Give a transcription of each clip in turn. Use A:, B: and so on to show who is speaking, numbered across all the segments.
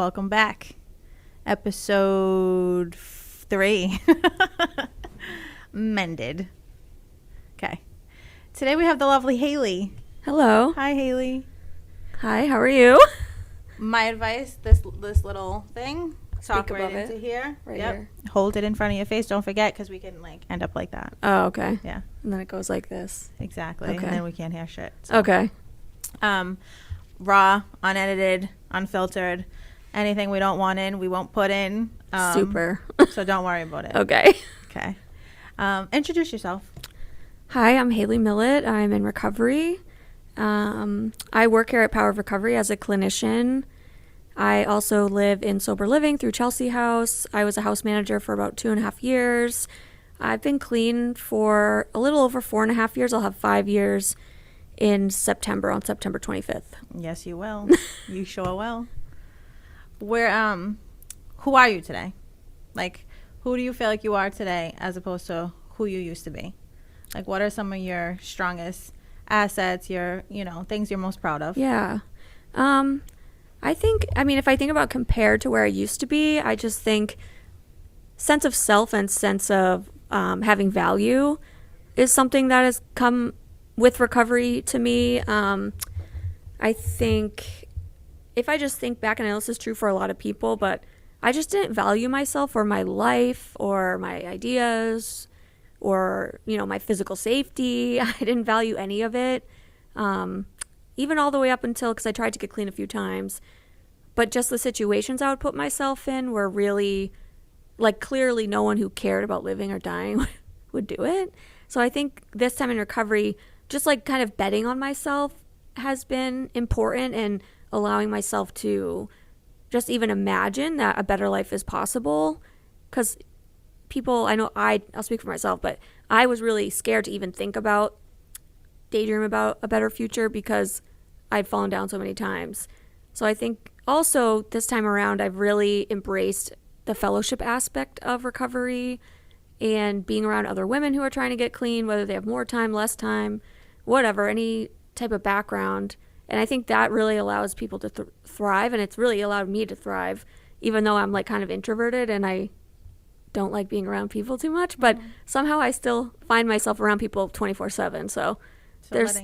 A: Welcome back. Episode 3. Mended. Okay. Today we have the lovely Haley.
B: Hello.
A: Hi, Haley.
B: Hi, how are you?
A: My advice, this little thing, talk right into here.
B: Right here.
A: Hold it in front of your face. Don't forget, because we can end up like that.
B: Oh, okay.
A: Yeah.
B: And then it goes like this.
A: Exactly.
B: Okay.
A: And then we can't hear shit. So.
B: Okay.
A: Raw, unedited, unfiltered. Anything we don't want in, we won't put in.
B: Super.
A: So don't worry about it.
B: Okay.
A: Okay. Introduce yourself.
B: Hi, I'm Haley Millett. I'm in recovery. I work here at Power of Recovery as a clinician. I also live in sober living through Chelsea House. I was a house manager for about 2.5 years. I've been clean for a little over 4.5 years. I'll have 5 years in September, on September 25th.
A: Yes, you will. You sure will. Who are you today? Like, who do you feel like you are today as opposed to who you used to be? Like, what are some of your strongest assets, your, things you're most proud of?
B: Yeah. If I think about compared to where I used to be, I just think sense of self and sense of having value is something that has come with recovery to me. I think if I just think back, and I know this is true for a lot of people, but I just didn't value myself or my life or my ideas or, my physical safety. I didn't value any of it. Even all the way up until, because I tried to get clean a few times, but just the situations I would put myself in were really, clearly no one who cared about living or dying would do it. So I think this time in recovery, just kind of betting on myself has been important, and allowing myself to just even imagine that a better life is possible. Because people, I'll speak for myself, but I was really scared to even daydream about a better future because I'd fallen down so many times. So I think also this time around, I've really embraced the fellowship aspect of recovery and being around other women who are trying to get clean, whether they have more time, less time, whatever, any type of background. And I think that really allows people to thrive, and it's really allowed me to thrive, even though I'm kind of introverted and I don't like being around people too much, but somehow I still find myself around people 24/7. So there's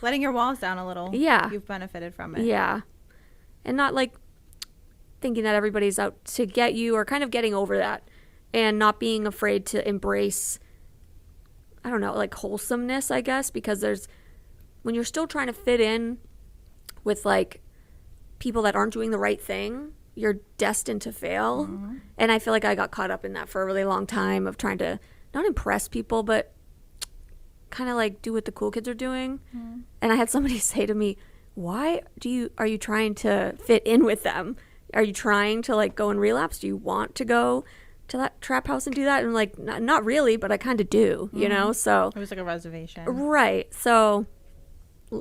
A: letting your walls down a little.
B: Yeah.
A: You've benefited from it.
B: Yeah. And not thinking that everybody's out to get you, or kind of getting over that and not being afraid to embrace, I don't know, wholesomeness, I guess, because when you're still trying to fit in with people that aren't doing the right thing, you're destined to fail. Mm-hmm. And I feel like I got caught up in that for a really long time of trying to not impress people, but kind of do what the cool kids are doing. Mm-hmm. And I had somebody say to me, why are you trying to fit in with them? Are you trying to go and relapse? Do you want to go to that trap house and do that? And not really, but I kind of do, so.
A: It was a reservation. Right.
B: So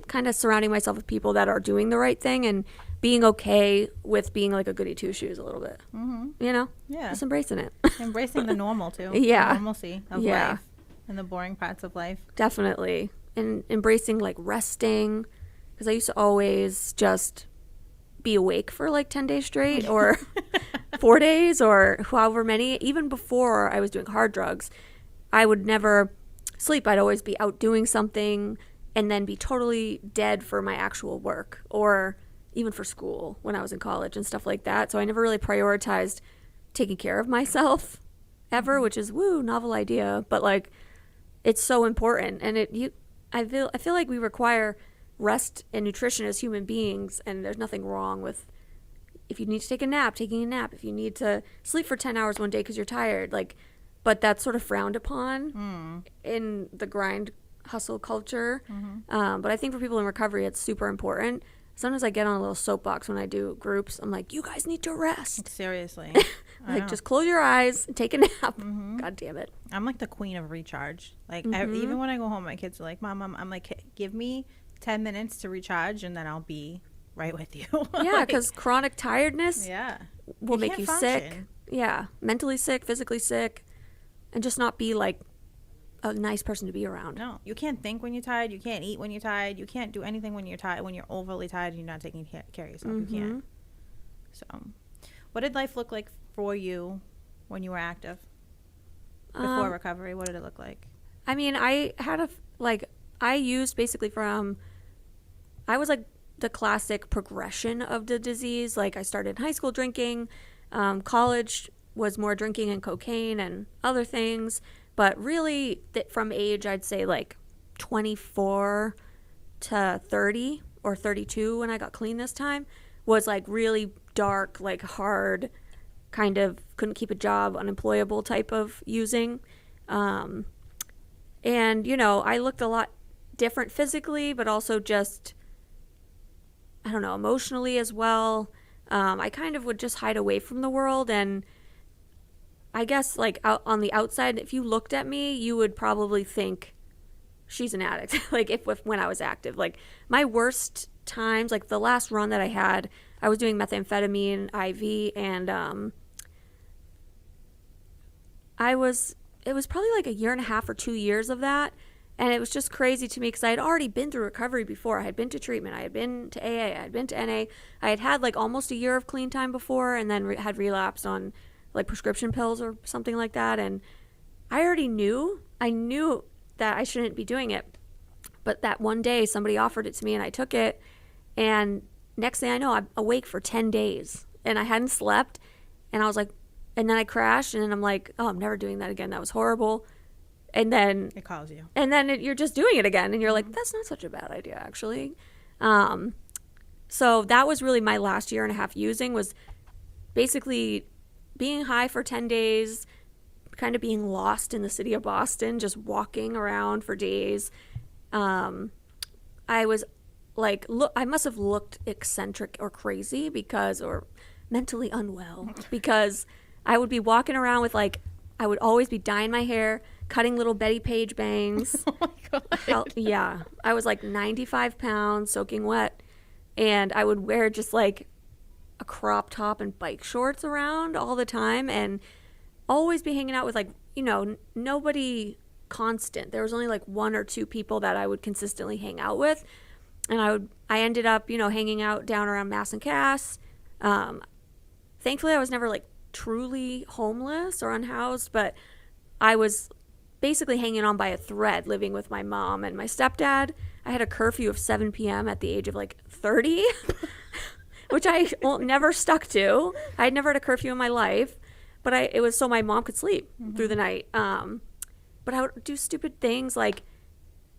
B: kind of surrounding myself with people that are doing the right thing and being okay with being a goody two-shoes a little bit. Mm-hmm.
A: Yeah.
B: Just embracing it.
A: Embracing the normal too.
B: Yeah.
A: The normalcy of life and the boring parts of life.
B: Definitely. And embracing resting, because I used to always just be awake for 10 days straight or 4 days or however many. Even before I was doing hard drugs, I would never sleep. I'd always be out doing something and then be totally dead for my actual work, or even for school when I was in college and stuff like that. So I never really prioritized taking care of myself ever, which is novel idea, but it's so important. And I feel like we require rest and nutrition as human beings, and there's nothing wrong with if you need to take a nap, taking a nap, if you need to sleep for 10 hours one day because you're tired, but that's sort of frowned upon in the grind hustle culture. Mm-hmm. But I think for people in recovery, it's super important. Sometimes I get on a little soapbox when I do groups. I'm like, you guys need to rest.
A: Seriously.
B: Just close your eyes and take a nap. Mm-hmm. God damn it.
A: I'm the queen of recharge. Even when I go home, my kids are like, Mom, I'm give me 10 minutes to recharge and then I'll be right with you.
B: Yeah, because chronic tiredness will make you
A: function.
B: sick. Yeah, mentally sick, physically sick, and just not be a nice person to be around.
A: No, you can't think when you're tired. You can't eat when you're tired. You can't do anything when you're tired. When you're overly tired and you're not taking care of yourself, you can't. So, what did life look like for you when you were active before recovery? What did it look like?
B: I mean, I had I used basically I was like the classic progression of the disease. Like I started in high school drinking, college was more drinking and cocaine and other things. But really, from age, I'd say like 24 to 30 or 32 when I got clean this time, was like really dark, like hard, kind of couldn't keep a job, unemployable type of using. And, I looked a lot different physically, but also just, I don't know, emotionally as well. I kind of would just hide away from the world. And I guess like out on the outside, if you looked at me, you would probably think she's an addict. Like if when I was active, like my worst times, like the last run that I had, I was doing methamphetamine IV, and it was probably like a year and a half or 2 years of that. And it was just crazy to me because I had already been through recovery before. I had been to treatment. I had been to AA. I had been to NA. I had like almost a year of clean time before, and then had relapsed on like prescription pills or something like that. And I knew that I shouldn't be doing it. But that one day somebody offered it to me and I took it. And next thing I know, I'm awake for 10 days and I hadn't slept. And I was like, and then I crashed, and then I'm like, oh, I'm never doing that again. That was horrible. And then
A: it calls you.
B: And then you're just doing it again. And you're like, that's not such a bad idea, actually. So that was really my last year and a half using, was basically being high for 10 days, kind of being lost in the city of Boston, just walking around for days. I was like, I must have looked eccentric or crazy or mentally unwell, because I would be walking around with I would always be dyeing my hair, cutting little Betty Page bangs.
A: Oh my God.
B: Yeah. I was like 95 pounds, soaking wet. And I would wear just like a crop top and bike shorts around all the time, and always be hanging out with nobody constant. There was only like one or two people that I would consistently hang out with. And I ended up, hanging out down around Mass and Cass. Thankfully, I was never like truly homeless or unhoused, but I was basically hanging on by a thread, living with my mom and my stepdad. I had a curfew of 7 p.m. at the age of like 30, which I never stuck to. I had never had a curfew in my life, but it was so my mom could sleep through the night. But I would do stupid things like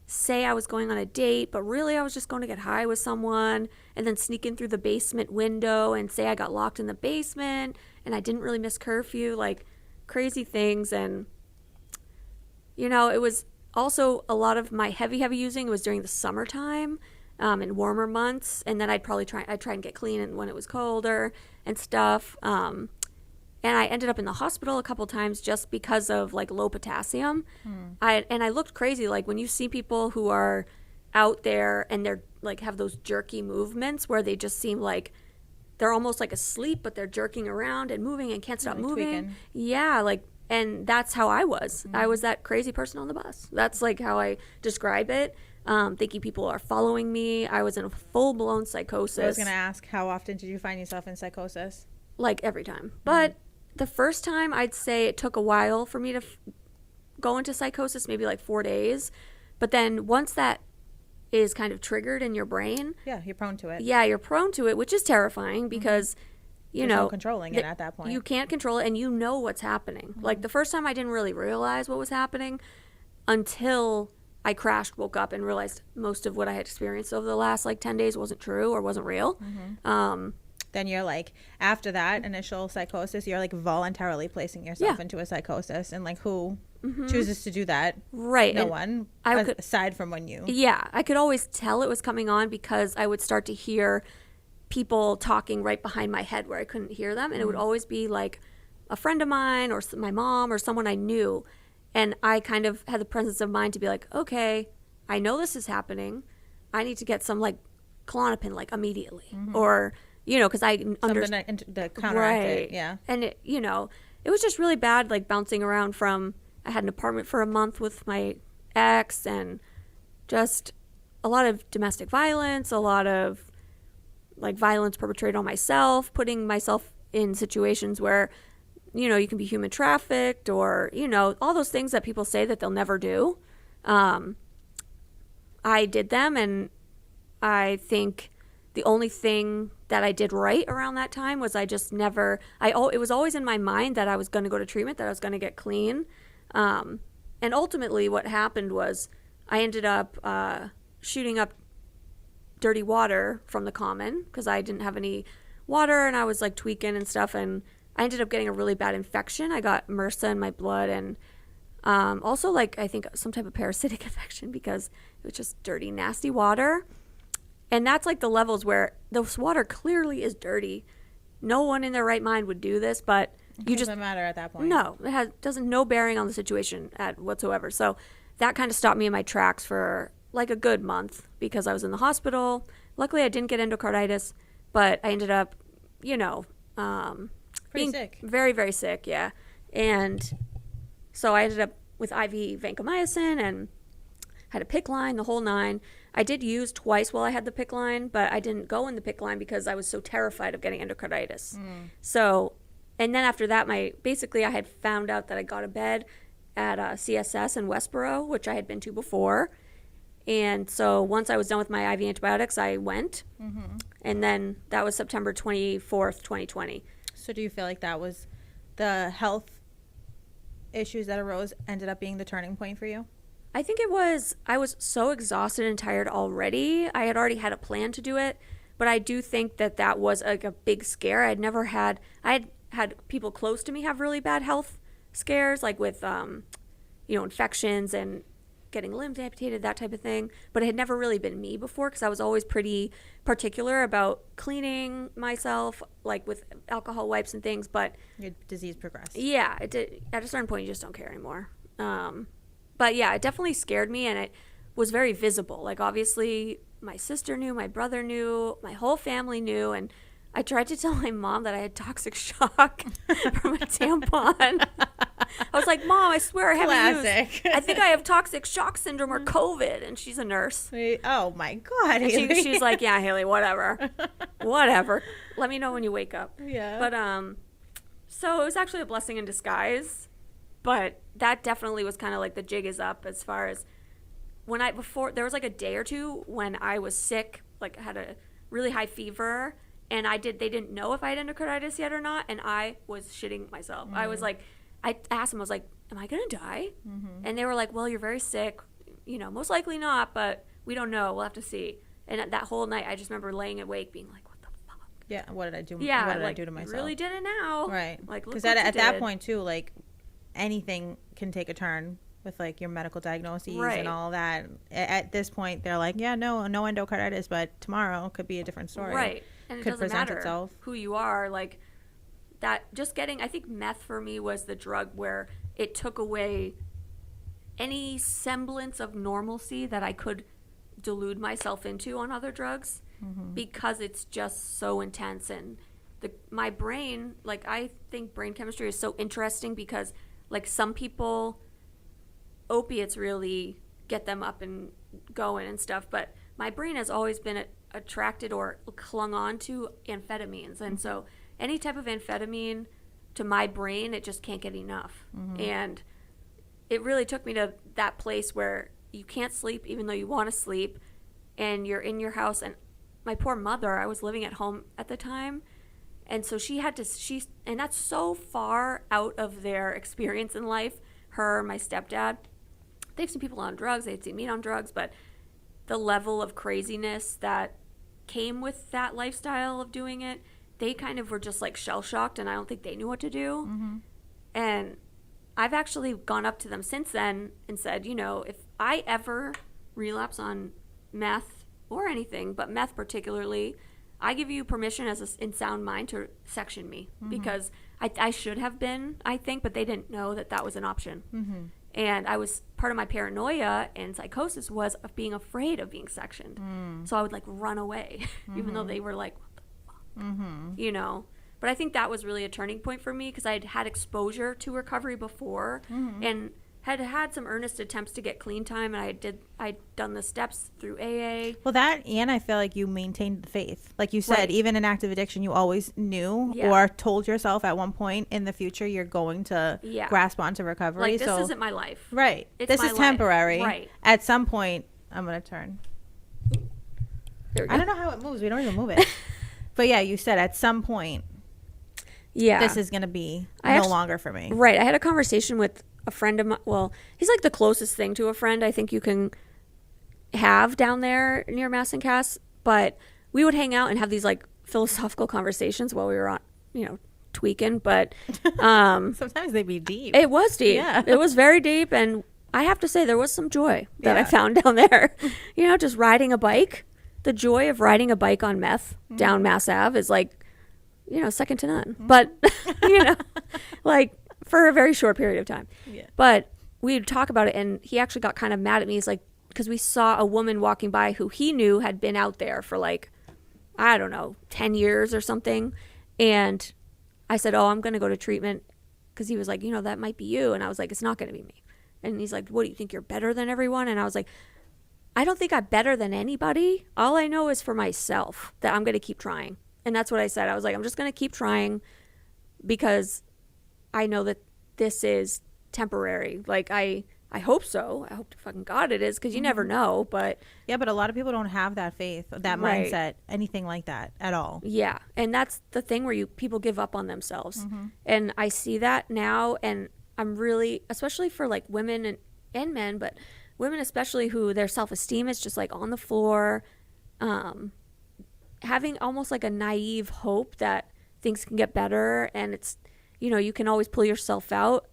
B: say I was going on a date, but really I was just going to get high with someone, and then sneak in through the basement window and say I got locked in the basement and I didn't really miss curfew, like crazy things. And it was also a lot of my heavy using was during the summertime, in warmer months, and then I'd try and get clean when it was colder and stuff. And I ended up in the hospital a couple times just because of like low potassium. I looked crazy. Like when you see people who are out there and they're like have those jerky movements where they just seem like they're almost like asleep, but they're jerking around and moving and can't stop moving. Tweaking. Yeah, and that's how I was. I was that crazy person on the bus. That's like how I describe it. Thinking people are following me. I was in a full-blown psychosis.
A: I was going to ask, how often did you find yourself in psychosis?
B: Like every time. But the first time, I'd say it took a while for me to go into psychosis, maybe like 4 days. But then once that is kind of triggered in your brain.
A: Yeah, you're prone to it.
B: Yeah, you're prone to it, which is terrifying because,
A: There's no controlling it at that point.
B: You can't control it, and you know what's happening. Like the first time I didn't really realize what was happening until I crashed, woke up, and realized most of what I had experienced over the last like 10 days wasn't true or wasn't real.
A: Then you're like, after that initial psychosis, you're like voluntarily placing yourself into a psychosis. And like, who chooses to do that?
B: Right.
A: No one, aside from when you.
B: Yeah. I could always tell it was coming on because I would start to hear people talking right behind my head where I couldn't hear them. And it would always be like a friend of mine or my mom or someone I knew. And I kind of had the presence of mind to be like, okay, I know this is happening. I need to get some like Klonopin like immediately. Or, because I understand.
A: Something to counteract it, yeah.
B: And, it was just really bad, like bouncing around I had an apartment for a month with my ex, and just a lot of domestic violence, a lot of like violence perpetrated on myself, putting myself in situations where, you can be human trafficked or, all those things that people say that they'll never do. I did them, and I think the only thing that I did right around that time was I just never, it was always in my mind that I was going to go to treatment, that I was going to get clean. And ultimately what happened was I ended up shooting up dirty water from the common because I didn't have any water, and I was like tweaking and stuff, and I ended up getting a really bad infection. I got MRSA in my blood, and also like I think some type of parasitic infection because it was just dirty, nasty water. And that's like the levels where this water clearly is dirty. No one in their right mind would do this, but
A: it doesn't matter at that point.
B: No, it doesn't no bearing on the situation whatsoever. So that kind of stopped me in my tracks for like a good month because I was in the hospital. Luckily, I didn't get endocarditis, but I ended up,
A: Pretty sick.
B: Very, very sick, yeah. And so I ended up with IV vancomycin and had a PICC line, the whole nine. I did use twice while I had the PICC line, but I didn't go in the PICC line because I was so terrified of getting endocarditis. So, and then after that, I had found out that I got a bed at CSS in Westboro, which I had been to before. And so once I was done with my IV antibiotics, I went. And then that was September 24th, 2020.
A: So do you feel like that was the health issues that arose ended up being the turning point for you?
B: I think it was. I was so exhausted and tired already. I had already had a plan to do it, but I do think that was like a big scare. I had had people close to me have really bad health scares, like with, infections and getting limbs amputated, that type of thing. But it had never really been me before because I was always pretty particular about cleaning myself, like with alcohol wipes and things. But
A: your disease progressed.
B: Yeah, it did. At a certain point, you just don't care anymore. But yeah, it definitely scared me, and it was very visible. Like, obviously, my sister knew, my brother knew, my whole family knew, and I tried to tell my mom that I had toxic shock from a tampon. I was like, Mom, I swear I haven't used. I think I have toxic shock syndrome or COVID, and she's a nurse.
A: Oh, my God,
B: and she's like, yeah, Haley, whatever. Whatever. Let me know when you wake up.
A: Yeah.
B: But, so it was actually a blessing in disguise. But that definitely was kind of like the jig is up as far as before there was like a day or two when I was sick, like I had a really high fever, and they didn't know if I had endocarditis yet or not, and I was shitting myself. I was like, I asked them, I was like, am I going to die? And they were like, well, you're very sick, most likely not, but we don't know. We'll have to see. And that whole night, I just remember laying awake being like, what the fuck?
A: Yeah, what did I do?
B: Yeah,
A: what did I do to myself?
B: Really did it now.
A: Right.
B: Like,
A: because at that point, too, like, anything can take a turn with like your medical diagnoses and all that. At this point, they're like, yeah, no endocarditis, but tomorrow could be a different story.
B: Right. And it
A: could
B: doesn't
A: present
B: matter
A: itself.
B: Who you are. Like, that just getting, I think meth for me was the drug where it took away any semblance of normalcy that I could delude myself into on other drugs because it's just so intense. And my brain, like, I think brain chemistry is so interesting because like some people, opiates really get them up and going and stuff, but my brain has always been attracted or clung on to amphetamines. And so any type of amphetamine to my brain, it just can't get enough. And it really took me to that place where you can't sleep even though you want to sleep, and you're in your house. And my poor mother, I was living at home at the time, and so and that's so far out of their experience in life. Her, my stepdad, they've seen people on drugs, they'd seen me on drugs, but the level of craziness that came with that lifestyle of doing it, they kind of were just like shell-shocked, and I don't think they knew what to do. And I've actually gone up to them since then and said, if I ever relapse on meth or anything, but meth particularly, I give you permission in sound mind to section me because I should have been, I think, but they didn't know that was an option. And I was, part of my paranoia and psychosis was of being afraid of being sectioned. So I would like run away, even though they were like, what the fuck? But I think that was really a turning point for me because I'd had exposure to recovery before. And had some earnest attempts to get clean time, and I'd done the steps through AA.
A: Well, that, and I feel like you maintained the faith. Like you said,
B: Right.
A: even in active addiction, you always knew
B: Yeah.
A: or told yourself at one point in the future you're going to
B: Yeah.
A: grasp onto recovery.
B: Like, this
A: so,
B: isn't my life.
A: right.
B: It's
A: This
B: my
A: is
B: life.
A: temporary.
B: Right.
A: At some point, I'm going to turn.
B: There we go.
A: I don't know how it moves. We don't even move it. But yeah, you said at some point,
B: Yeah.
A: this is going to be
B: I
A: no
B: actually-
A: longer for me.
B: Right. I had a conversation with a friend of mine. Well, he's like the closest thing to a friend I think you can have down there near Mass and Cass. But we would hang out and have these like philosophical conversations while we were on, tweaking. But
A: Sometimes they be deep.
B: it was deep.
A: Yeah.
B: It was very deep. And I have to say, there was some joy that I
A: Yeah.
B: found down there. Just riding a bike. The joy of riding a bike on meth down Mass Ave is like, second to none. But, like for a very short period of time.
A: Yeah.
B: But we'd talk about it, and he actually got kind of mad at me. He's like, because we saw a woman walking by who he knew had been out there for like, I don't know, 10 years or something. And I said, oh, I'm going to go to treatment. Because he was like, that might be you. And I was like, it's not going to be me. And he's like, what, do you think you're better than everyone? And I was like, I don't think I'm better than anybody. All I know is for myself that I'm going to keep trying. And that's what I said. I was like, I'm just going to keep trying because I know that this is temporary. Like, I hope so. I hope to fucking God it is, because you never know. But
A: Yeah, but a lot of people don't have that faith, that
B: Right.
A: mindset, anything like that at all.
B: yeah, and that's the thing where people give up on themselves. And I see that now, and I'm really, especially for like women and men, but women especially, who their self-esteem is just like on the floor, having almost like a naive hope that things can get better, and it's, you can always pull yourself out.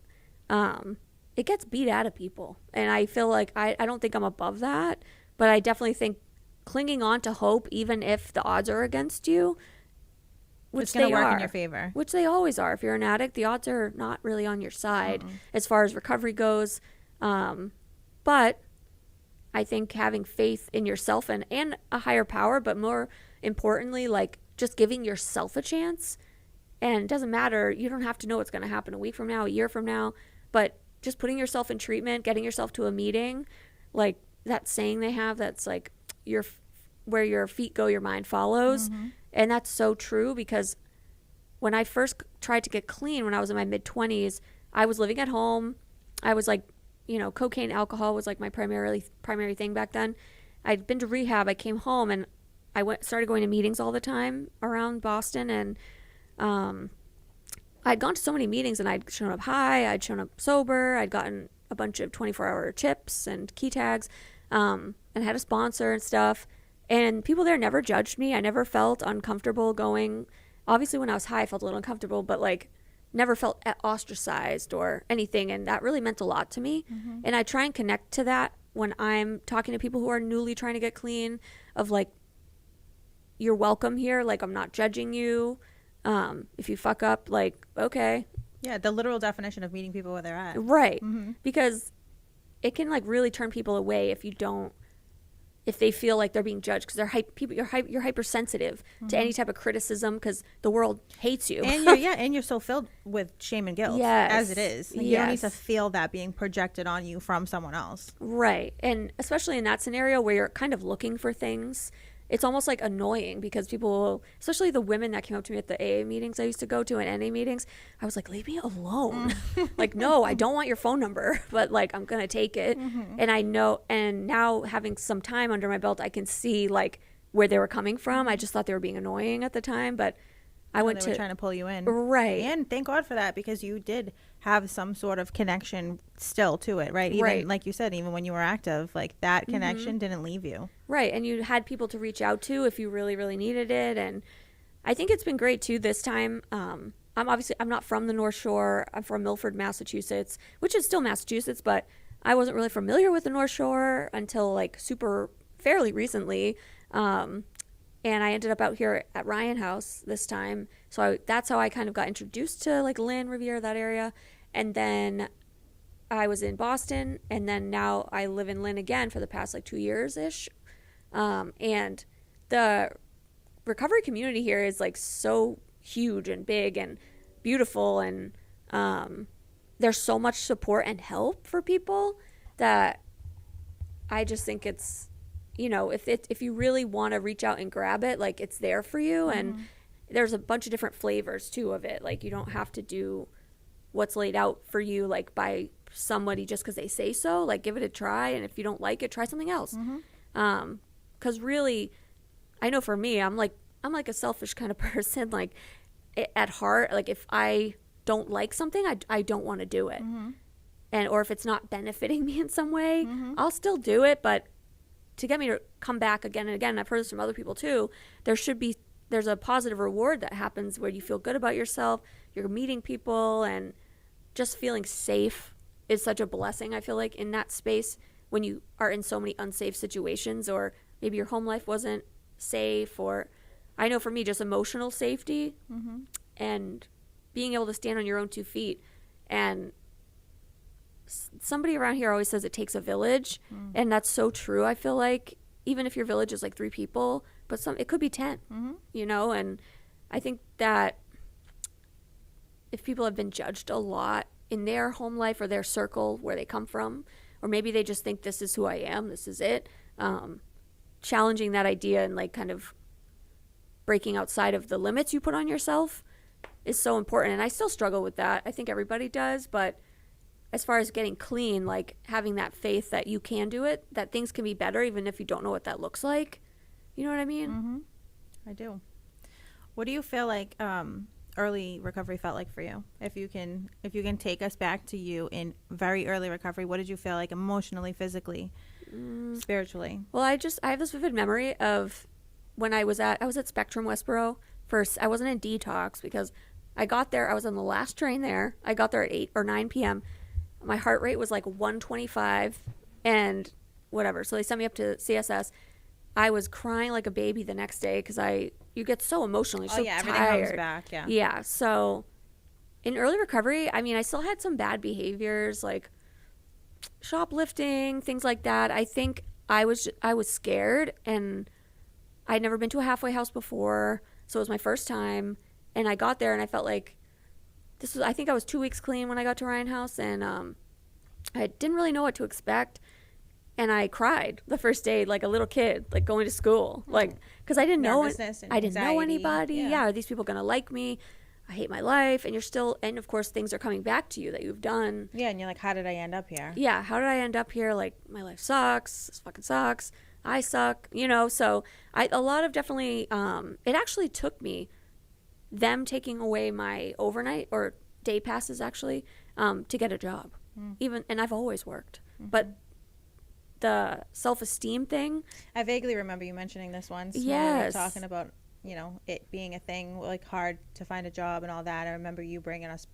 B: It gets beat out of people, and I feel like I don't think I'm above that, but I definitely think clinging on to hope, even if the odds are against you, which
A: It's going
B: they
A: to work
B: are,
A: in your favor.
B: which they always are. If you're an addict, the odds are not really on your side as far as recovery goes. But I think having faith in yourself and a higher power, but more importantly, like just giving yourself a chance. And it doesn't matter. You don't have to know what's going to happen a week from now, a year from now, but just putting yourself in treatment, getting yourself to a meeting, like that saying they have, that's like where your feet go, your mind follows. And that's so true, because when I first tried to get clean when I was in my mid-20s, I was living at home. I was like, cocaine, alcohol was like my primary thing back then. I'd been to rehab. I came home and I started going to meetings all the time around Boston, and I'd gone to so many meetings, and I'd shown up high, I'd shown up sober, I'd gotten a bunch of 24-hour chips and key tags, and had a sponsor and stuff. And people there never judged me. I never felt uncomfortable going. Obviously, when I was high, I felt a little uncomfortable, but like never felt ostracized or anything. And that really meant a lot to me. And I try and connect to that when I'm talking to people who are newly trying to get clean, of like, you're welcome here. Like, I'm not judging you. If you fuck up, like, okay.
A: Yeah, the literal definition of meeting people where they're at.
B: Right. Because it can like really turn people away if they feel like they're being judged, because you're hypersensitive to any type of criticism, because the world hates you.
A: And you're so filled with shame and guilt as it is. Like, you don't need to
B: Yes.
A: feel that being projected on you from someone else.
B: Right. And especially in that scenario where you're kind of looking for things, it's almost like annoying, because people, especially the women that came up to me at the AA meetings I used to go to and NA meetings, I was like, leave me alone. Like, no, I don't want your phone number, but like, I'm going to take it. And I know, and now having some time under my belt, I can see like where they were coming from. I just thought they were being annoying at the time, but I went
A: They were trying to pull you in.
B: Right.
A: And thank God for that, because you did have some sort of connection still to it, right? Even
B: Right.
A: like you said, even when you were active, like that connection didn't leave you.
B: Right. And you had people to reach out to if you really, really needed it. And I think it's been great too this time. I'm not from the North Shore. I'm from Milford, Massachusetts, which is still Massachusetts, but I wasn't really familiar with the North Shore until like fairly recently. And I ended up out here at Ryan House this time. So that's how I kind of got introduced to like Lynn, Riviera, that area. And then I was in Boston, and then now I live in Lynn again for the past like 2 years-ish. And the recovery community here is like so huge and big and beautiful. And there's so much support and help for people that I just think it's, if you really want to reach out and grab it, like it's there for you. And there's a bunch of different flavors too of it. Like you don't have to do what's laid out for you like by somebody just because they say so. Like give it a try, and if you don't like it, try something else. Because really, I know for me, I'm like a selfish kind of person. Like at heart, like if I don't like something, I don't want to do it. And or if it's not benefiting me in some way, I'll still do it. But to get me to come back again and again, I've heard this from other people too, there's a positive reward that happens where you feel good about yourself, you're meeting people, and just feeling safe is such a blessing, I feel like, in that space when you are in so many unsafe situations, or maybe your home life wasn't safe, or I know for me, just emotional safety and being able to stand on your own 2 feet. And somebody around here always says it takes a village, and that's so true. I feel like even if your village is like 3 people, but it could be 10, and I think that if people have been judged a lot in their home life or their circle where they come from, or maybe they just think this is who I am, this is it, challenging that idea and like kind of breaking outside of the limits you put on yourself is so important. And I still struggle with that. I think everybody does, but as far as getting clean, like having that faith that you can do it, that things can be better even if you don't know what that looks like. You know what I mean?
A: I do. What do you feel like early recovery felt like for you? If you can take us back to you in very early recovery, what did you feel like emotionally, physically, spiritually?
B: Well, I have this vivid memory of when I was at Spectrum Westboro. First, I wasn't in detox because I got there, I was on the last train there. I got there at 8 or 9 p.m. My heart rate was like 125 and whatever. So they sent me up to CSS. I was crying like a baby the next day because you get so emotional. You're so tired.
A: Everything comes back.
B: Yeah. So in early recovery, I mean, I still had some bad behaviors like shoplifting, things like that. I think I was scared, and I'd never been to a halfway house before, so it was my first time. And I got there and I felt like I think I was 2 weeks clean when I got to Ryan House, and I didn't really know what to expect. And I cried the first day like a little kid, like going to school, like because I didn't know anybody. Yeah, are these people gonna like me? I hate my life. And and of course things are coming back to you that you've done.
A: Yeah, and you're like, how did I end up here?
B: Yeah, how did I end up here? Like my life sucks. This fucking sucks. I suck. So a lot of definitely. It actually took me them taking away my overnight or day passes actually to get a job. And I've always worked, but the self-esteem thing,
A: I vaguely remember you mentioning this once.
B: Yes.
A: When we were talking about it being a thing, like hard to find a job and all that. I remember you bringing us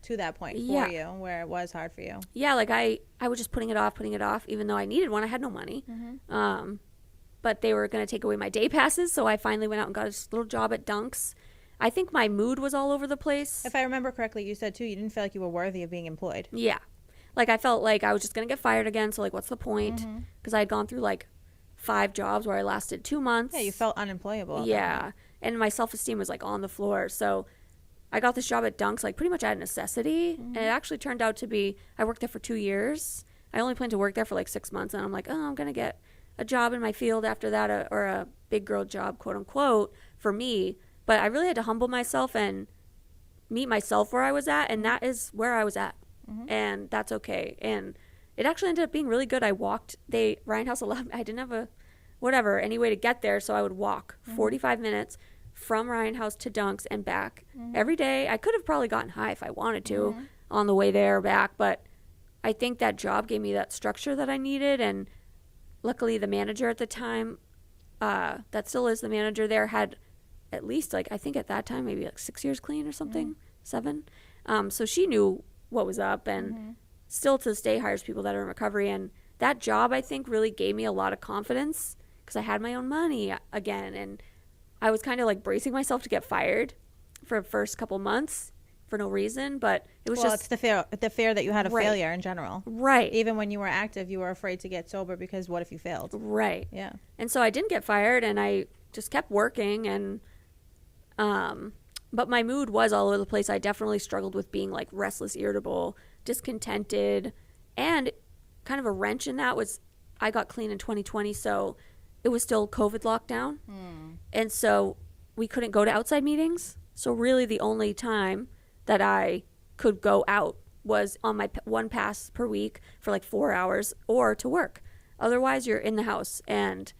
A: to that point for you where it was hard for you. Yeah,
B: like I was just putting it off even though I needed one. I had no money. But they were going to take away my day passes, so I finally went out and got a little job at Dunks. I think my mood was all over the place.
A: If I remember correctly, you said too you didn't feel like you were worthy of being employed.
B: Yeah. Like I felt like I was just going to get fired again, so like what's the point? Because I had gone through like 5 jobs where I lasted 2 months.
A: Yeah, you felt unemployable.
B: Yeah. And my self-esteem was like on the floor. So I got this job at Dunks like pretty much out of necessity. And it actually turned out to be, I worked there for 2 years. I only planned to work there for like 6 months. And I'm like, I'm going to get a job in my field after that, or a big girl job, quote unquote, for me. But I really had to humble myself and meet myself where I was at. And that is where I was at. And that's okay. And it actually ended up being really good. I walked. Ryan House allowed me. I didn't have any way to get there, so I would walk 45 minutes from Ryan House to Dunks and back every day. I could have probably gotten high if I wanted to on the way there or back, but I think that job gave me that structure that I needed. And luckily, the manager at the time, that still is the manager there, had at least like I think at that time maybe like 6 years clean or something, 7. So she knew what was up, and still to this day hires people that are in recovery. And that job I think really gave me a lot of confidence because I had my own money again, and I was kind of like bracing myself to get fired for the first couple months for no reason, but it was just
A: it's the fear that you had of failure in general,
B: right?
A: Even when you were active, you were afraid to get sober because what if you failed,
B: right?
A: Yeah.
B: And so I didn't get fired, and I just kept working, and but my mood was all over the place. I definitely struggled with being like restless, irritable, discontented, and kind of a wrench in that was I got clean in 2020, so it was still COVID lockdown. And so we couldn't go to outside meetings. So really the only time that I could go out was on my one pass per week for like 4 hours or to work. Otherwise, you're in the house. And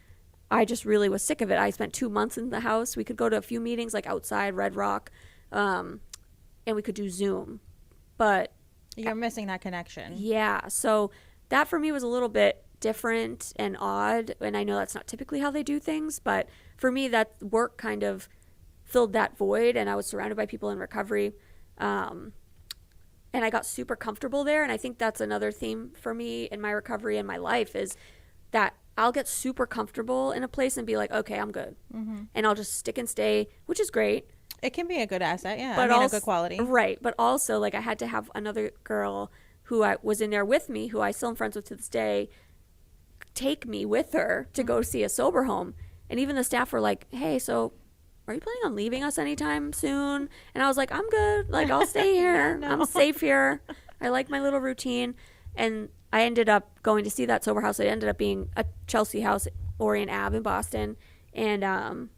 B: I just really was sick of it. I spent 2 months in the house. We could go to a few meetings like outside, Red Rock, and we could do Zoom. But
A: you're missing that connection.
B: Yeah. So that for me was a little bit different and odd. And I know that's not typically how they do things. But for me, that work kind of filled that void. And I was surrounded by people in recovery. And I got super comfortable there. And I think that's another theme for me in my recovery and my life is that I'll get super comfortable in a place and be like, okay, I'm good. And I'll just stick and stay, which is great.
A: It can be a good asset, yeah.
B: But
A: I mean,
B: also,
A: a good quality.
B: Right. But also, like, I had to have another girl who I was in there with me, who I still am friends with to this day, take me with her to go see a sober home. And even the staff were like, hey, so are you planning on leaving us anytime soon? And I was like, I'm good. Like, I'll stay here.
A: No.
B: I'm safe here. I like my little routine. And I ended up going to see that sober house. It ended up being a Chelsea House, Orient Ave in Boston. And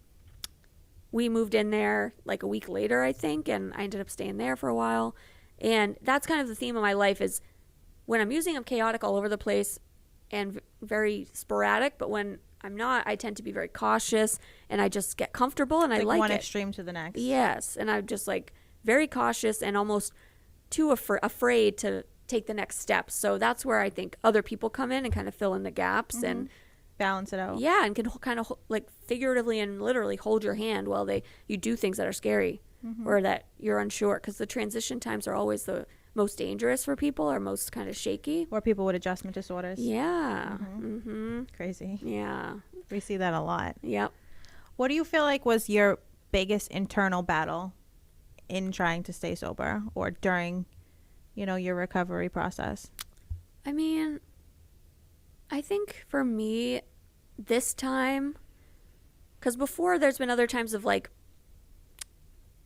B: we moved in there like a week later, I think, and I ended up staying there for a while. And that's kind of the theme of my life is when I'm using, I'm chaotic all over the place and very sporadic. But when I'm not, I tend to be very cautious and I just get comfortable and I like
A: one
B: it.
A: extreme to the next.
B: Yes. And I'm just like very cautious and almost too afraid to take the next steps. So that's where I think other people come in and kind of fill in the gaps and
A: balance it out.
B: Yeah, and can kind of like figuratively and literally hold your hand while you do things that are scary or that you're unsure, because the transition times are always the most dangerous for people, or most kind of shaky.
A: Or people with adjustment disorders.
B: Yeah.
A: Crazy.
B: Yeah.
A: We see that a lot.
B: Yep.
A: What do you feel like was your biggest internal battle in trying to stay sober or during, your recovery process?
B: I mean, I think for me this time, because before there's been other times of like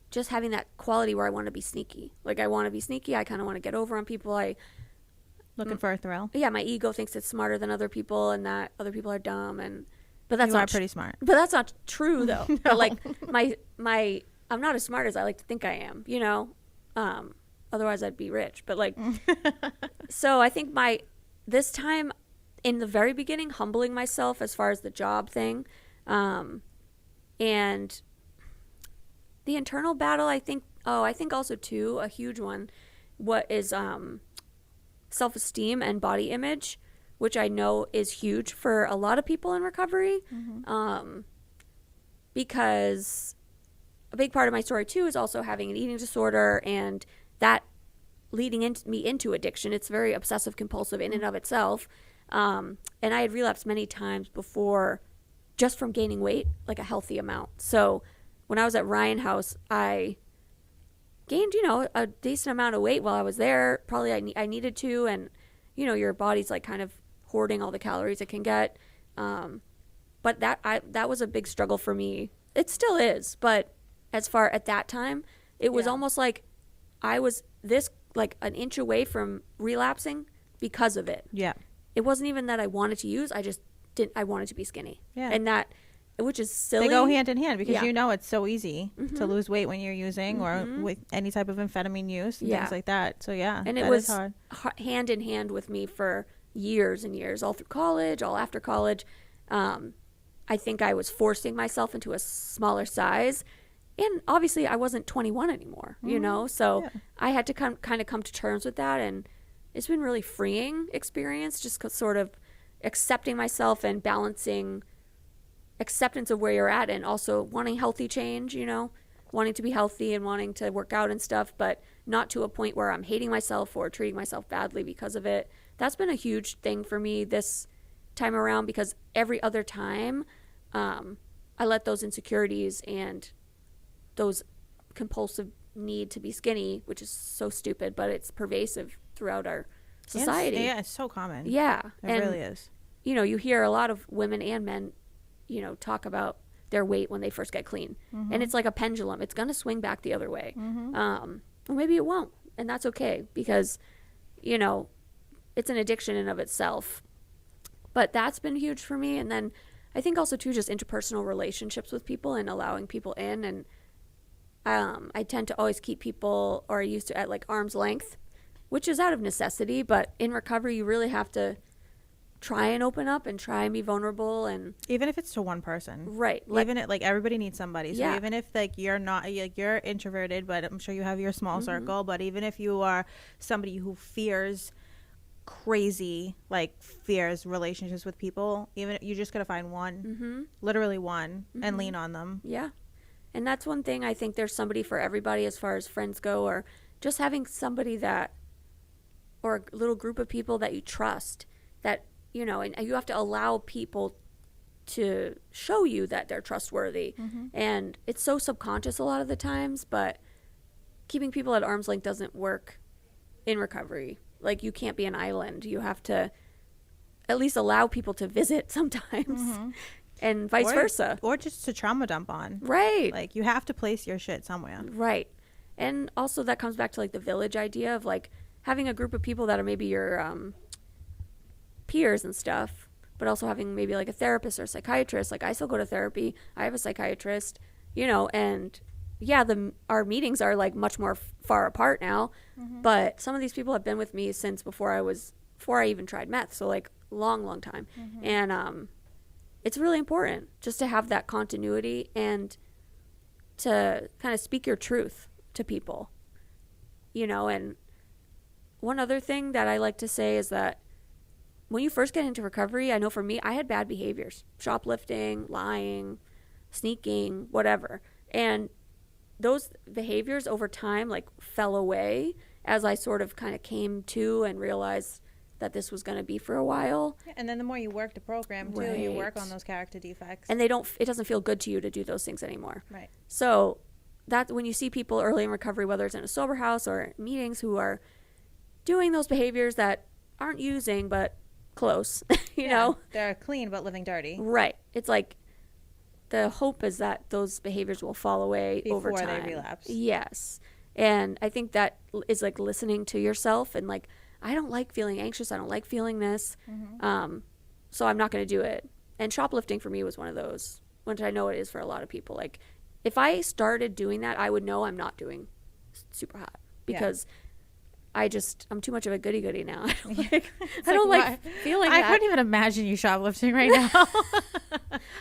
B: just having that quality where I want to be sneaky. Like I want to be sneaky. I kind of want to get over on people.
A: Looking for a thrill.
B: Yeah, my ego thinks it's smarter than other people and that other people are dumb. But that's
A: you
B: not
A: are pretty smart.
B: But that's not true though.
A: No.
B: But like my I'm not as smart as I like to think I am, otherwise I'd be rich. But like, so I think this time in the very beginning, humbling myself as far as the job thing, and the internal battle, I think also too, a huge one, what is self-esteem and body image, which I know is huge for a lot of people in recovery, because a big part of my story too is also having an eating disorder, and that leading me into addiction. It's very obsessive compulsive in and of itself. And I had relapsed many times before just from gaining weight, like a healthy amount. So when I was at Ryan House, I gained, a decent amount of weight while I was there. Probably I needed to. And, your body's like kind of hoarding all the calories it can get. But that was a big struggle for me. It still is. But as far at that time, it was almost like I was like an inch away from relapsing because of it.
A: Yeah.
B: It wasn't even that I wanted to use. I wanted to be skinny. Yeah. And that, which is silly.
A: They go hand in hand because it's so easy to lose weight when you're using or with any type of amphetamine use and things like that. So
B: and it was hard. Hand in hand with me for years and years, all through college, all after college. I think I was forcing myself into a smaller size. And obviously I wasn't 21 anymore, so I had to kind of come to terms with that. And it's been really freeing experience, just sort of accepting myself and balancing acceptance of where you're at and also wanting healthy change, wanting to be healthy and wanting to work out and stuff, but not to a point where I'm hating myself or treating myself badly because of it. That's been a huge thing for me this time around, because every other time I let those insecurities and those compulsive need to be skinny, which is so stupid, but it's pervasive throughout our society.
A: It's so common.
B: Yeah.
A: It really is.
B: You hear a lot of women and men, talk about their weight when they first get clean. And it's like a pendulum. It's going to swing back the other way. Or maybe it won't. And that's okay because, you know, it's an addiction in of itself. But that's been huge for me. And then I think also, too, just interpersonal relationships with people and allowing people in. And I tend to always keep people, or I used to, at like arm's length, which is out of necessity. But in recovery, you really have to try and open up and try and be vulnerable. And
A: even if it's to one person,
B: right,
A: even it, like everybody needs somebody. So
B: Yeah.
A: even if like you're not, like you're introverted, but I'm sure you have your small circle, but even if you are somebody who fears relationships with people, even you just gotta find one, literally one, and lean on them.
B: Yeah. And that's one thing. I think there's somebody for everybody as far as friends go, or just having somebody that, or a little group of people that you trust, that, you know, and you have to allow people to show you that they're trustworthy. And it's so subconscious a lot of the times, but keeping people at arm's length doesn't work in recovery. Like, you can't be an island. You have to at least allow people to visit sometimes, and vice versa.
A: Or just to trauma dump on.
B: Right.
A: Like, you have to place your shit somewhere.
B: Right. And also that comes back to like the village idea of like having a group of people that are maybe your peers and stuff, but also having maybe like a therapist or a psychiatrist. Like, I still go to therapy. I have a psychiatrist, you know, and yeah, our meetings are like much more far apart now, but some of these people have been with me since before I even tried meth. So like long time. And it's really important just to have that continuity and to kind of speak your truth to people, you know. And one other thing that I like to say is that when you first get into recovery, I know for me, I had bad behaviors, shoplifting, lying, sneaking, whatever. And those behaviors over time like fell away as I sort of kind of came to and realized that this was going to be for a while.
A: Yeah, and then the more you work the program too, you work on those character defects.
B: And it doesn't feel good to you to do those things anymore.
A: Right.
B: So that when you see people early in recovery, whether it's in a sober house or meetings, who are doing those behaviors that aren't using but close, you know,
A: they're clean but living dirty.
B: Right. It's like the hope is that those behaviors will fall away over time.
A: Before they relapse.
B: Yes. And I think that is like listening to yourself and like, I don't like feeling anxious. I don't like feeling this. So I'm not going to do it. And shoplifting for me was one of those, which I know it is for a lot of people. Like, if I started doing that, I would know I'm not doing super hot because I'm too much of a goody now. I don't like feeling that.
A: I couldn't even imagine you shoplifting right now.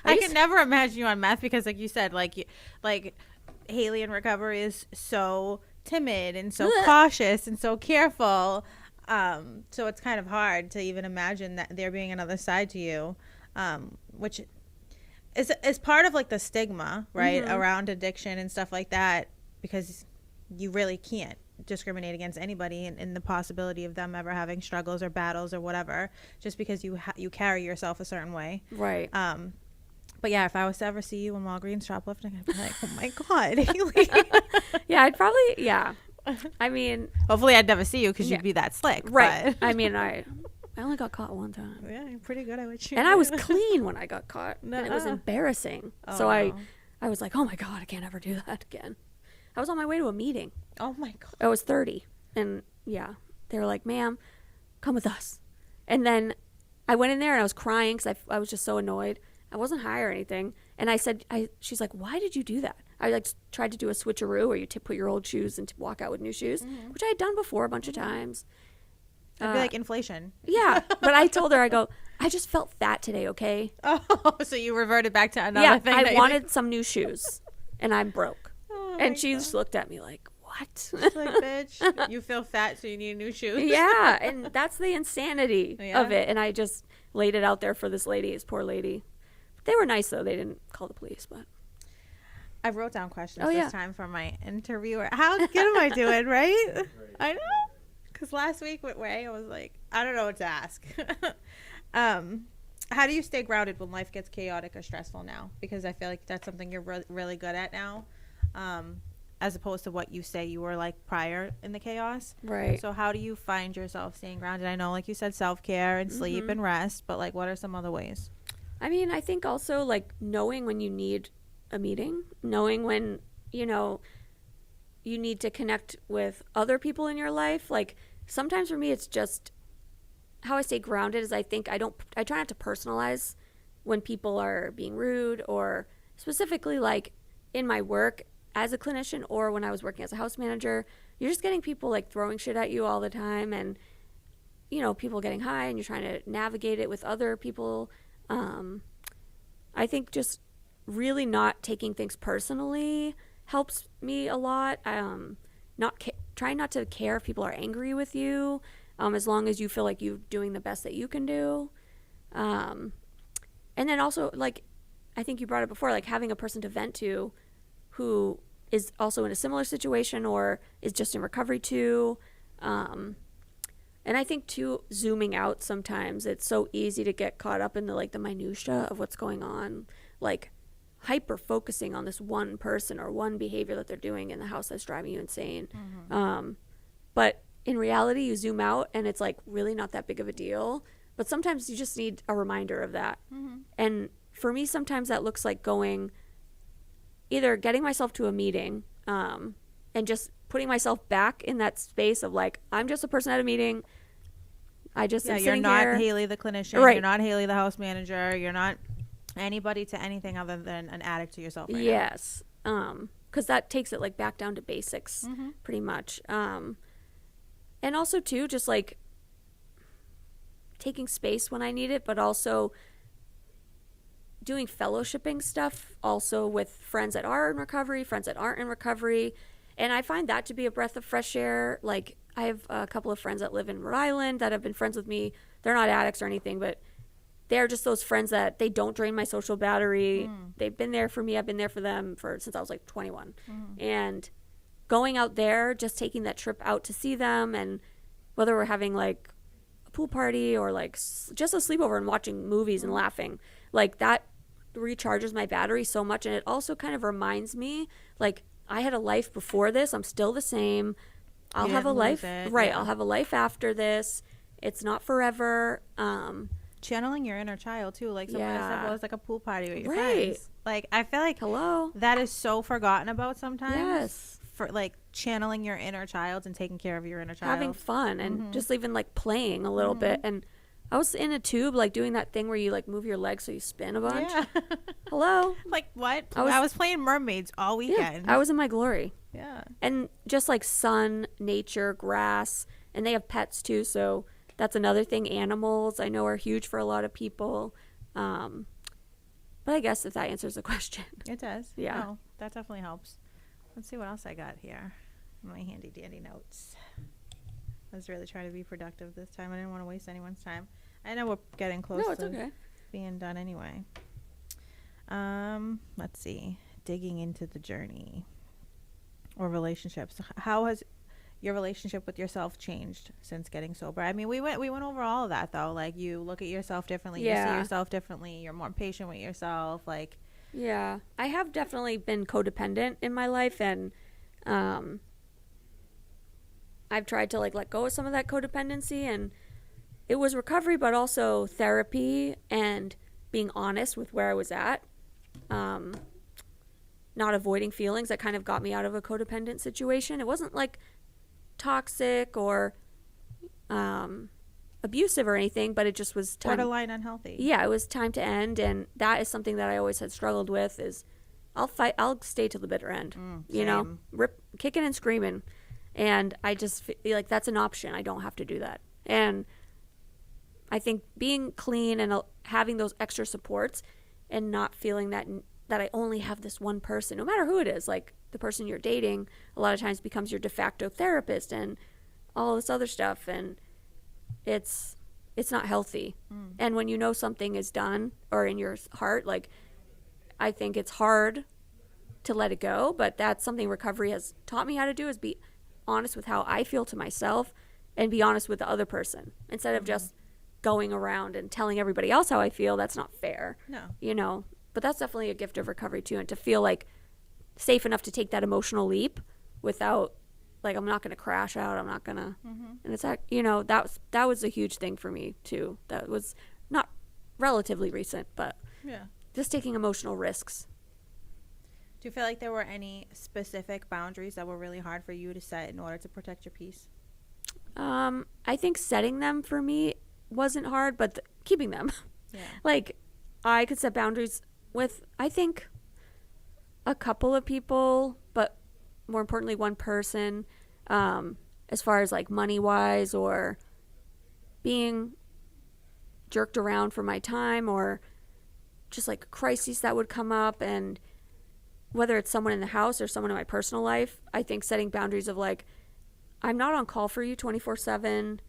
A: I could never imagine you on meth because, like you said, like Haley in recovery is so timid and so cautious and so careful. So it's kind of hard to even imagine that there being another side to you, which is part of like the stigma, right, around addiction and stuff like that, because you really can't discriminate against anybody in the possibility of them ever having struggles or battles or whatever, just because you carry yourself a certain way.
B: Right.
A: But yeah, if I was to ever see you in Walgreens shoplifting, I'd be like, oh my God, Haley.
B: Yeah, I'd probably, yeah. I mean,
A: hopefully I'd never see you because you'd be that slick.
B: Right.
A: But.
B: I mean, I only got caught one time.
A: Yeah, you're pretty good at what you
B: And
A: do.
B: I was clean when I got caught. And it was
A: Nuh-uh.
B: embarrassing.
A: Oh,
B: so
A: no.
B: I was like, oh my God, I can't ever do that again. I was on my way to a meeting.
A: Oh my God.
B: I was 30. And yeah, they were like, ma'am, come with us. And then I went in there and I was crying because I was just so annoyed. I wasn't high or anything. And I said, she's like, why did you do that? I like tried to do a switcheroo where you put your old shoes and walk out with new shoes, which I had done before a bunch of times.
A: I'd be like inflation.
B: Yeah. But I told her, I go, I just felt fat today, okay?
A: Oh, so you reverted back to another thing.
B: I wanted some new shoes and I'm broke.
A: Oh
B: and she just looked at me like, what?
A: She's like, bitch, you feel fat, so you need new shoes.
B: Yeah. And that's the insanity of it. And I just laid it out there for this poor lady. They were nice, though. They didn't call the police, but.
A: I wrote down questions this time for my interviewer. How good am I doing, right? I know. Because last week with Ray, I was like, I don't know what to ask. How do you stay grounded when life gets chaotic or stressful now? Because I feel like that's something you're really good at now, as opposed to what you say you were like prior in the chaos.
B: Right.
A: So how do you find yourself staying grounded? I know, like you said, self-care and sleep and rest, but like what are some other ways?
B: I mean, I think also like knowing when you need a meeting, knowing when, you know, you need to connect with other people in your life. Like sometimes for me, it's just how I stay grounded is I try not to personalize when people are being rude, or specifically like in my work as a clinician or when I was working as a house manager. You're just getting people like throwing shit at you all the time, and you know, people getting high, and you're trying to navigate it with other people. I think just really not taking things personally helps me a lot. Trying not to care if people are angry with you, as long as you feel like you're doing the best that you can do. And then also, like, I think you brought it before, like having a person to vent to who is also in a similar situation or is just in recovery too. And I think too, zooming out sometimes, it's so easy to get caught up in the minutia of what's going on, like hyper focusing on this one person or one behavior that they're doing in the house that's driving you insane. But in reality, you zoom out and it's like really not that big of a deal. But sometimes you just need a reminder of that. And for me, sometimes that looks like either getting myself to a meeting, and just putting myself back in that space of like, I'm just a person at a meeting. I just am
A: you're
B: sitting
A: not
B: here.
A: Haley the clinician.
B: Right.
A: You're not Haley the house manager. You're not anybody to anything other than an addict to yourself right
B: Yes. Because that takes it like back down to basics, pretty much. And also too, just like taking space when I need it, but also doing fellowshipping stuff also with friends that are in recovery, friends that aren't in recovery. And I find that to be a breath of fresh air. Like I have a couple of friends that live in Rhode Island that have been friends with me. They're not addicts or anything, but they're just those friends that they don't drain my social battery. They've been there for me. I've been there for them since I was like 21. And going out there, just taking that trip out to see them, and whether we're having like a pool party or like just a sleepover and watching movies and laughing, like that recharges my battery so much. And it also kind of reminds me, like, I had a life before this. I'm still the same. I'll have a life. Right. Yeah. I'll have a life after this. It's not forever.
A: Channeling your inner child too, like someone said, well, it's like a pool party with your
B: right.
A: friends. Like I feel like that is so forgotten about sometimes.
B: Yes.
A: For like channeling your inner child and taking care of your inner child,
B: having fun, and just even like playing a little bit. And I was in a tube, like doing that thing where you like move your legs so you spin a bunch.
A: Yeah.
B: Hello.
A: Like what? I was playing mermaids all weekend.
B: Yeah, I was in my glory.
A: Yeah. And
B: just like sun, nature, grass, and they have pets too, so that's another thing. Animals, I know, are huge for a lot of people. But I guess if that answers the question.
A: It does.
B: Yeah.
A: No, that definitely helps. Let's see what else I got here. My handy dandy notes. I was really trying to be productive this time. I didn't want to waste anyone's time. I know we're getting close to being done anyway. Let's see. Digging into the journey or relationships. How has your relationship with yourself changed since getting sober? I mean, we went over all of that though. Like you look at yourself differently. You see yourself differently. You're more patient with yourself. Like,
B: yeah, I have definitely been codependent in my life, and I've tried to like let go of some of that codependency, and it was recovery, but also therapy and being honest with where I was at. Not avoiding feelings that kind of got me out of a codependent situation. It wasn't like toxic or abusive or anything, but it just was time.
A: Borderline unhealthy.
B: Yeah, it was time to end, and that is something that I always had struggled with. Is I'll stay till the bitter end. You know, kicking and screaming, and I just feel like that's an option. I don't have to do that, and I think being clean and having those extra supports, and not feeling that I only have this one person, no matter who it is, like the person you're dating, a lot of times becomes your de facto therapist and all this other stuff, and it's not healthy. And when you know something is done or in your heart, like I think it's hard to let it go, but that's something recovery has taught me how to do, is be honest with how I feel to myself and be honest with the other person instead of just going around and telling everybody else how I feel. That's not fair.
A: No.
B: You know, but that's definitely a gift of recovery too, and to feel like safe enough to take that emotional leap without like, I'm not going to crash out. I'm not going to, and it's, you know, that was a huge thing for me too. That was not relatively recent, but just taking emotional risks.
A: Do you feel like there were any specific boundaries that were really hard for you to set in order to protect your peace?
B: I think setting them for me wasn't hard, but keeping them.
A: Yeah.
B: Like, I could set boundaries with, I think, a couple of people, but more importantly, one person, as far as like money wise or being jerked around for my time or just like crises that would come up. And whether it's someone in the house or someone in my personal life, I think setting boundaries of like, I'm not on call for you 24/7.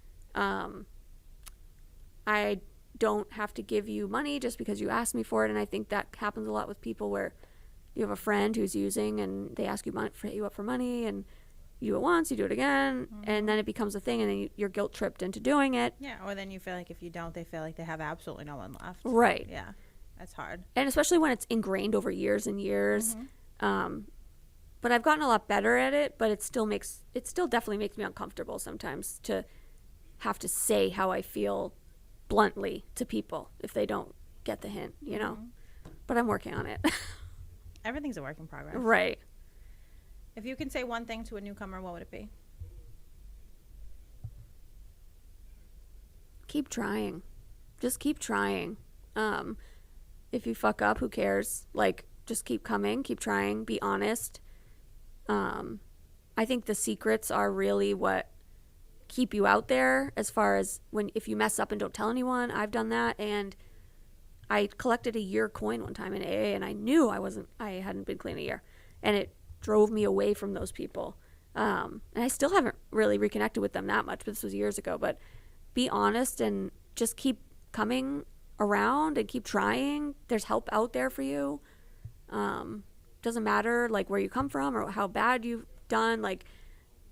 B: I don't have to give you money just because you asked me for it. And I think that happens a lot with people where you have a friend who's using and they ask you to hit you up for money, and you do it once, you do it again, and then it becomes a thing, and then you're guilt tripped into doing it.
A: Yeah, or then you feel like if you don't, they feel like they have absolutely no one left.
B: Right.
A: Yeah, that's hard.
B: And especially when it's ingrained over years and years. But I've gotten a lot better at it, but it still definitely makes me uncomfortable sometimes to have to say how I feel bluntly to people if they don't get the hint, you know. But I'm working on it.
A: Everything's a work in progress.
B: Right.
A: If you can say one thing to a newcomer, what would it be?
B: Keep trying. Just keep trying. If you fuck up, who cares? Like, just keep coming, keep trying, be honest. I think the secrets are really what keep you out there, as far as if you mess up and don't tell anyone. I've done that, and I collected a year coin one time in AA, and I knew I hadn't been clean a year, and it drove me away from those people. And I still haven't really reconnected with them that much, but this was years ago. But be honest and just keep coming around and keep trying. There's help out there for you. Doesn't matter like where you come from or how bad you've done. Like,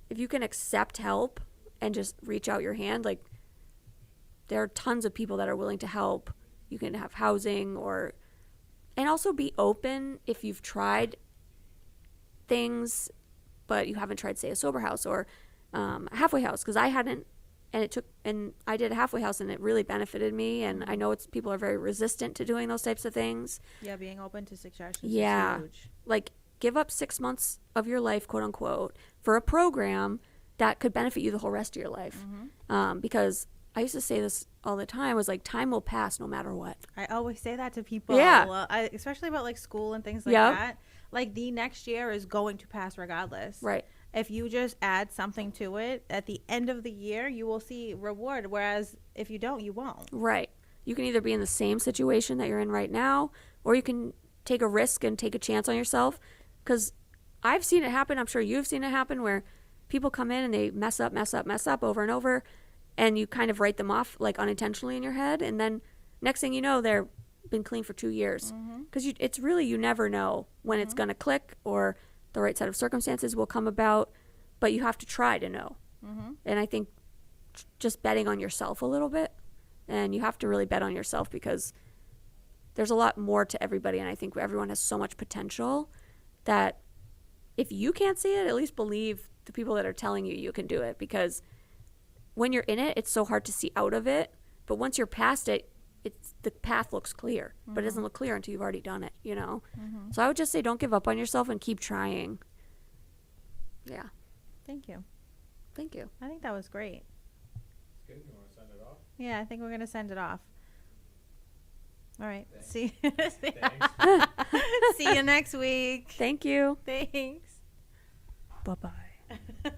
B: if you can accept help and just reach out your hand, like, there are tons of people that are willing to help. You can have housing, and also be open if you've tried things but you haven't tried, say, a sober house or a halfway house, because I hadn't, and I did a halfway house and it really benefited me. And I know people are very resistant to doing those types of things.
A: Yeah, being open to suggestions is huge.
B: Like, give up 6 months of your life, quote unquote, for a program that could benefit you the whole rest of your life. Because I used to say this all the time, was like, time will pass no matter what.
A: I always say that to people.
B: Yeah.
A: Especially about like school and things like that. Like, the next year is going to pass regardless.
B: Right.
A: If you just add something to it, at the end of the year, you will see reward. Whereas if you don't, you won't.
B: Right. You can either be in the same situation that you're in right now, or you can take a risk and take a chance on yourself. Because I've seen it happen. I'm sure you've seen it happen, where people come in and they mess up over and over, and you kind of write them off like unintentionally in your head. And then next thing you know, they're been clean for 2 years. Because it's really, you never know when it's going to click or the right set of circumstances will come about, but you have to try to know. And I think just betting on yourself a little bit, and you have to really bet on yourself, because there's a lot more to everybody, and I think everyone has so much potential that if you can't see it, at least believe the people that are telling you you can do it, because when you're in it, it's so hard to see out of it, but once you're past it, the path looks clear, but it doesn't look clear until you've already done it, you know? So I would just say, don't give up on yourself and keep trying. Yeah.
A: Thank you.
B: Thank you.
A: I think that was great.
C: It's good. You want to send it off?
A: Yeah, I think we're going to send it off. All right.
C: Thanks.
A: See
C: Thanks.
A: See you next week.
B: Thanks.
A: Thanks.
B: Bye-bye.